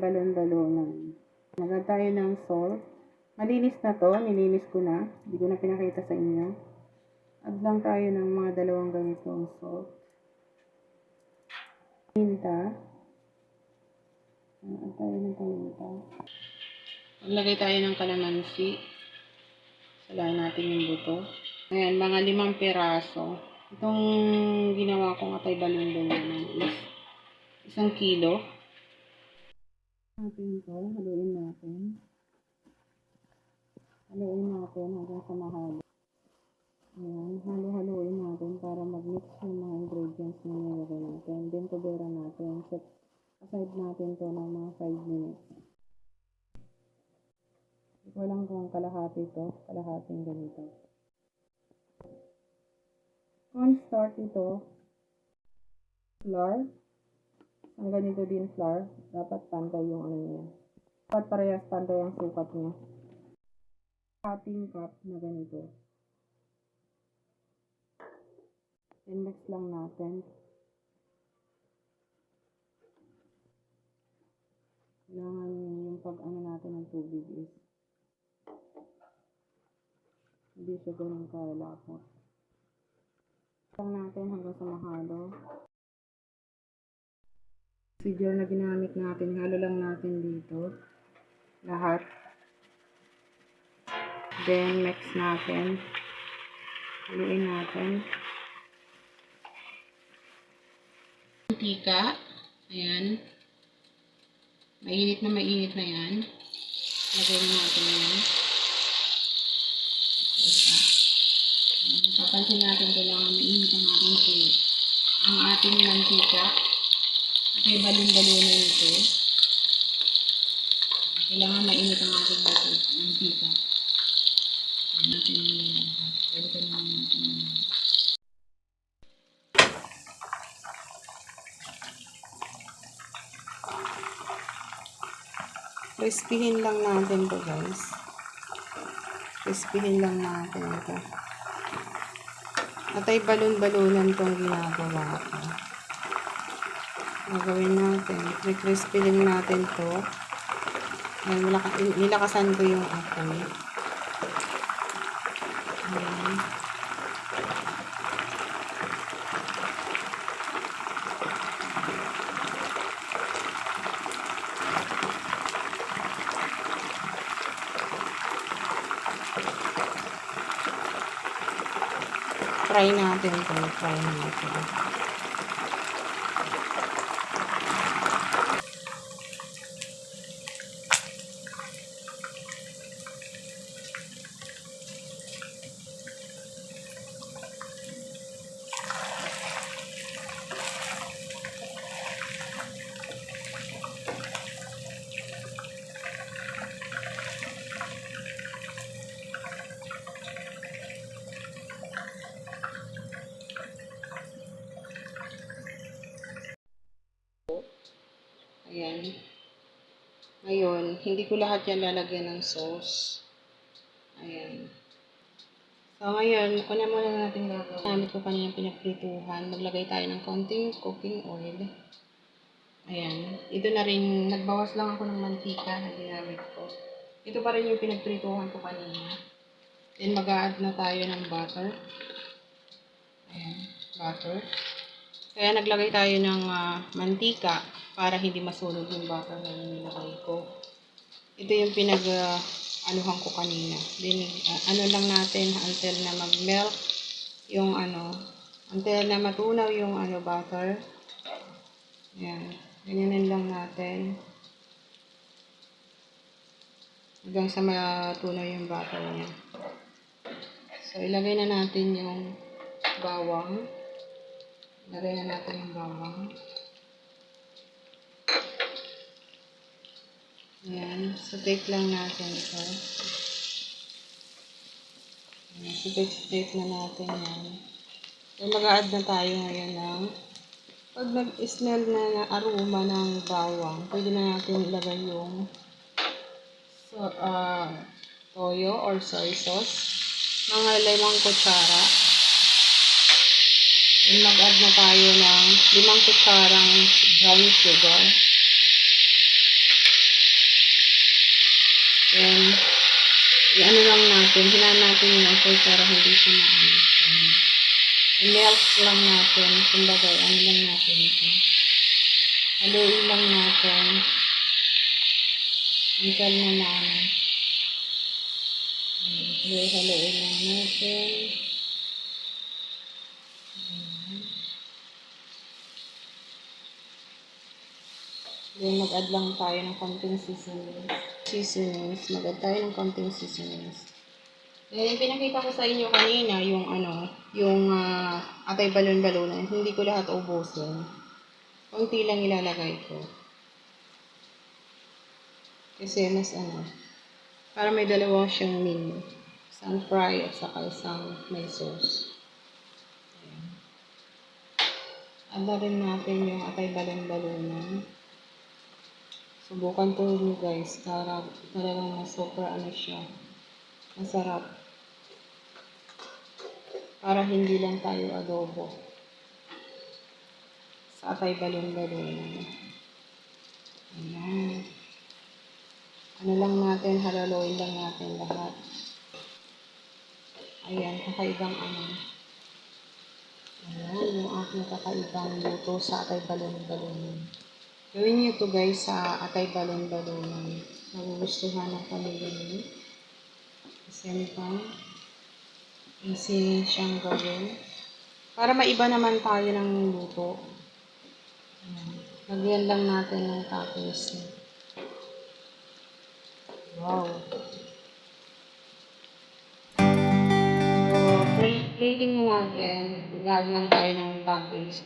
balon-balonan. Mag-add tayo ng salt. Malinis na to, nilinis ko na. Hindi ko na pinakita sa inyo. Add lang tayo ng mga 2 ganitong salt. Paminta. Add tayo ng paminta. Maglagay tayo ng kalamansi. Salain natin yung buto. Ayan, mga 5 piraso. Itong ginawa kong atay balon-balonan is 1 kilo. Natin ito, haluin natin. Haluin natin hanggang sa mahalo. Ayan, halo-haluin natin para mag-mix yung mga ingredients na nilagay natin. Then, tubera natin. Set aside natin to ng mga 5 minutes. Hindi ko lang kung kalahati to. Kalahating ganito. Cornstarch ito. Flour. Ang ganito din flour. Dapat pantay yung ano niya. Dapat parehas pantay ang sukat niya. Kalahating cup na ganito. Then mix lang natin. Kailangan yung pag-ano natin ng tubig is hindi siya ganun kalapot. Lang natin hanggang sa mahalo. Procedure na ginamit natin, halo lang natin dito. Lahat. Then mix natin. Haluin natin. Mantika. Ayan. Mainit na yan. Lagay na natin yan. Papansin natin kailangan mainit ang ating mantika. At ay balon-balonan ito. Kailangan mainit ang ating mantika. Ayan natin yung lahat. Balikan naman natin yung crispyhin lang natin to guys. Crispyhin lang natin ito. At ay balon-balonan tong ginagawa ko. Gagawin natin. Crispy din natin to. Nilakasan ko yung apoy. Ayan. Try natin ito. Try natin. Ayan. Ngayon, hindi ko lahat yan lalagyan ng sauce. Ayan. So, ngayon, kunin muna natin gagawin. Gamit ko kanina pinagprituhan. Maglagay tayo ng konting cooking oil. Ayan. Ito na rin, nagbawas lang ako ng mantika na ginamit ko. Ito pa rin yung pinagprituhan ko kanina. Then, mag-a-add na tayo ng butter. Ayan, butter. Kaya naglagay tayo ng mantika para hindi masunog yung butter na nilagay ko. Ito yung anuhan ko kanina. Then, ano lang natin until na mag-melt yung until na matunaw yung butter. Ayan. Ganyanin lang natin. Hanggang sa matunaw yung butter niya. So, ilagay na natin yung bawang. Ilagay na natin yung bawang. Ayan. Saute lang natin ito. Ayan. Saute na natin yan. So, mag-a-add na tayo ngayon ng pag nag-smell na aroma ng bawang, pwede na natin ilagay yung toyo or soy sauce. Mga 5 kutsara. Then mag-add na tayo ng 5 kutsarang brown sugar. Then, i-ano lang natin, hinaan natin yung apoy para hindi siya maano. I-melt lang natin, kumbaga, ano lang natin ito. Haluin lang natin. Until na maano. Haluin lang natin. Then, mag-add lang tayo ng konting seasonings. Mag-add tayo ng konting seasonings. Then, yung pinakita ko sa inyo kanina, yung atay balon-balonan, hindi ko lahat ubusin. Konti lang ilalagay ko. Kasi mas para may dalawa siyang meal. Isang fry at saka isang may sauce. Add na rin natin yung atay balon-balonan. Subukan po nyo guys, talagang sobra siya. Masarap. Para hindi lang tayo adobo. Sa atay balon-balonan. Ayan. Ano lang natin, halaloyin lang natin lahat. Ayan, kakaibang Ayan, yung aking kakaibang luto sa atay balon-balonan. Gawin niyo to guys sa atay balon-balonan. Magugustuhan ng pamilya niyo. Simple. Easy siyang gawin. Para maiba naman tayo ng luto. Ayan. Lagyan lang natin ng toppings. Wow. So, plating natin. Lagyan tayo ng toppings.